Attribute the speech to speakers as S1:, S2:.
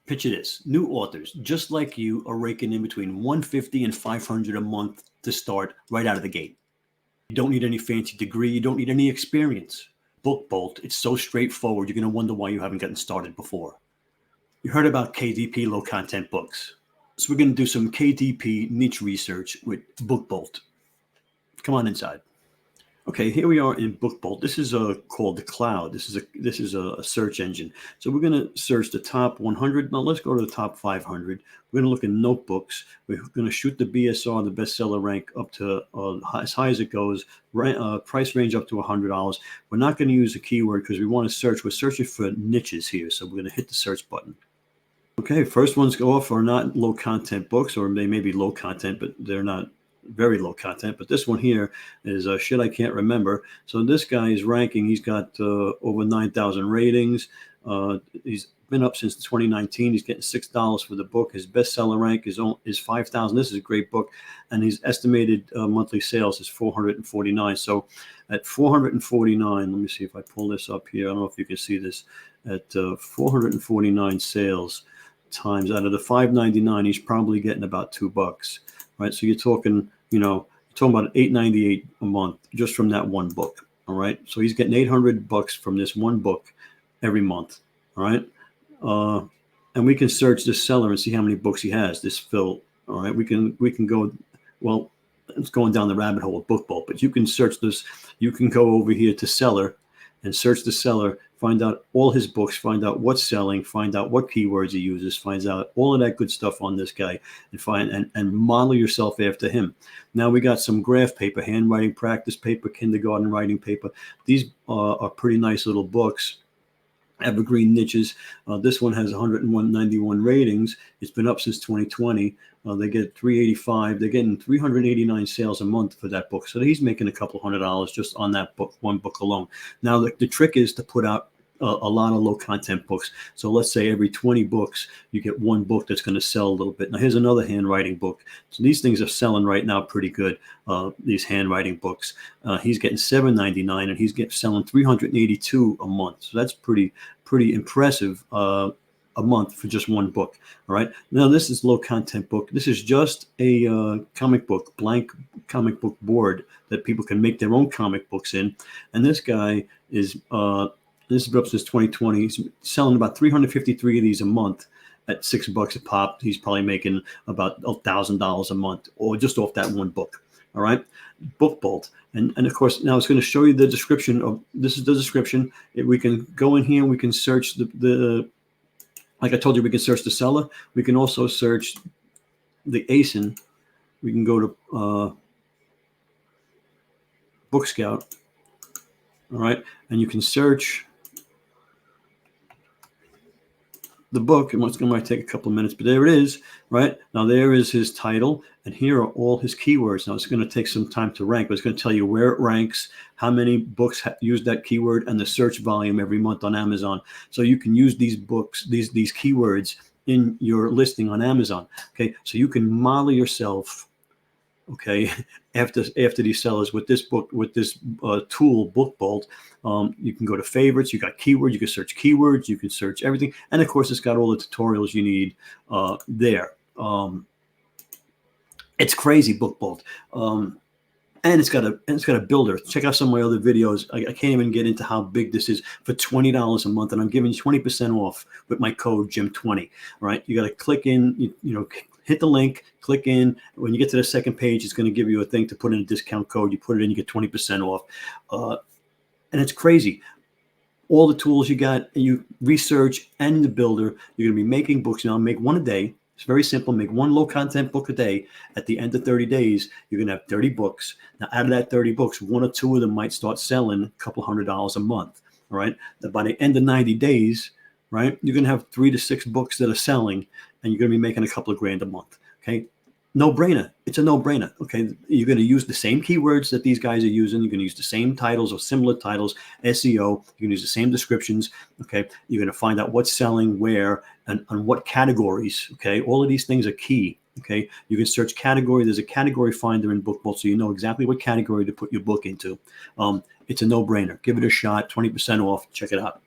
S1: Picture this: new authors, just like you, are raking in between 150 and 500 a month to start right out of the gate. You don't need any fancy degree. You don't need any experience. Book Bolt, it's so straightforward, you're going to wonder why you haven't gotten started before. You heard about KDP low content books. So we're going to do some KDP niche research with Book Bolt. Come on inside. Okay, here we are in Book Bolt. This is called the Cloud. This is a search engine. So we're going to search the top 100. Now let's go to the top 500. We're going to look in notebooks. We're going to shoot the BSR, the bestseller rank, up to as high as it goes. Price range up to $100. We're not going to use a keyword because we want to search. We're searching for niches here. So we're going to hit the search button. Okay, first ones go off are not low content books, or they may be low content, but they're not very low content. But this one here is shit I can't remember. So this guy is ranking. He's got over 9,000 ratings. He's been up since 2019. He's getting $6 for the book. His bestseller rank is 5,000. This is a great book, and his estimated monthly sales is 449. So at 449, let me see if I pull this up here. I don't know if you can see this. At 449 sales times out of the 599, he's probably getting about $2, right? So you're talking, about $898 a month just from that one book. All right. So he's getting $800 from this one book every month. All right. And we can search this seller and see how many books he has. This Phil. All right. We can go. Well, it's going down the rabbit hole of Book Bolt, but you can search this. You can go over here to seller and search the seller, find out all his books, find out what's selling, find out what keywords he uses, finds out all of that good stuff on this guy, and model yourself after him. Now we got some graph paper, handwriting practice paper, kindergarten writing paper. These are pretty nice little books. Evergreen niches. This one has 191 ratings. It's been up since 2020. They get 385. They're getting 389 sales a month for that book. So he's making a couple $100 just on that book, one book alone. Now the trick is to put out a lot of low content books. So let's say every 20 books, you get one book that's going to sell a little bit. Now here's another handwriting book. So these things are selling right now pretty good. These handwriting books. He's getting $7.99 and he's selling 382 a month. So that's pretty impressive. A month for just one book. All right. Now this is low content book. This is just a comic book, blank comic book board that people can make their own comic books in. And this guy is this is up since 2020. He's selling about 353 of these a month at $6 a pop. He's probably making about $1,000 a month, or just off that one book. All right. Book Bolt. And of course, now it's going to show you the description of, this is the description. We can go in here and we can search the like I told you, we can search the seller. We can also search the ASIN. We can go to Book Scout. All right. And you can search the book, and it might take a couple of minutes, but there it is. Right now, there is his title, and here are all his keywords. Now it's going to take some time to rank, but it's going to tell you where it ranks, how many books use that keyword, and the search volume every month on Amazon. So you can use these books, these keywords in your listing on Amazon. Okay, so you can model yourself. Okay, after these sellers with this book, with this tool, Book Bolt, you can go to favorites. You got keywords. You can search keywords. You can search everything, and of course, it's got all the tutorials you need there. It's crazy, Book Bolt, and it's got a builder. Check out some of my other videos. I can't even get into how big this is for $20 a month, and I'm giving you 20% off with my code Jim20. All right, you got to click in. Hit the link, click in. When you get to the second page, it's going to give you a thing to put in a discount code. You put it in, you get 20% off. And it's crazy. All the tools you got, and you research and the builder, you're going to be making books now. Make one a day. It's very simple. Make one low content book a day. At the end of 30 days, you're going to have 30 books. Now, out of that 30 books, one or two of them might start selling a couple $100 a month. All right. Now, by the end of 90 days, right, you're going to have 3 to 6 books that are selling, and you're going to be making a couple of grand a month. Okay. No brainer. It's a no brainer. Okay. You're going to use the same keywords that these guys are using. You're going to use the same titles or similar titles, SEO. You're going to use the same descriptions. Okay. You're going to find out what's selling where and what categories. Okay. All of these things are key. Okay. You can search category. There's a category finder in Book Bolt, so you know exactly what category to put your book into. It's a no brainer. Give it a shot. 20% off. Check it out.